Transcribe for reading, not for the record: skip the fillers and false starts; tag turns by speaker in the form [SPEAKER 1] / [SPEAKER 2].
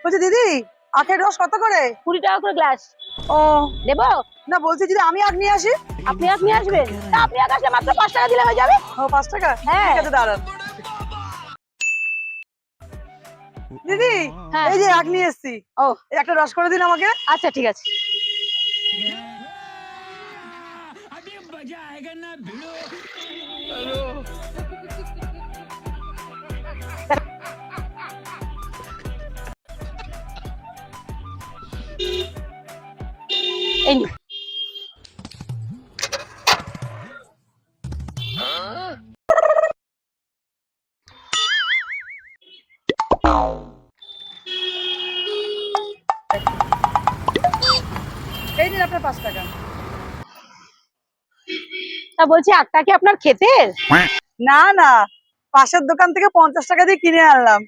[SPEAKER 1] বলছি দিদি আখের রস কত করে?
[SPEAKER 2] 20 টাকা করে গ্লাস।
[SPEAKER 1] ও
[SPEAKER 2] দেবো?
[SPEAKER 1] না, বলছি যদি আমি আখ নিয়ে আসি।
[SPEAKER 2] আপনি আখ নিয়ে আসবেন? তা আপনি আখ আসলে মাত্র 5 টাকা দিলে হয়ে যাবে।
[SPEAKER 1] ও 5 টাকা?
[SPEAKER 2] হ্যাঁ।
[SPEAKER 1] ঠিক আছে দাঁড়ান দিদি,
[SPEAKER 2] হ্যাঁ।
[SPEAKER 1] এই যে আখ নিয়ে এসেছি।
[SPEAKER 2] ও
[SPEAKER 1] এই একটা রস করে দিন আমাকে।
[SPEAKER 2] আচ্ছা ঠিক আছে। এই নিন।
[SPEAKER 1] এই নিন আপনার 5 টাকা।
[SPEAKER 2] তা বলছি আখটা কি আপনার ক্ষেতের?
[SPEAKER 1] না না, পাশের দোকান থেকে 50 টাকা দিয়ে কিনে আনলাম।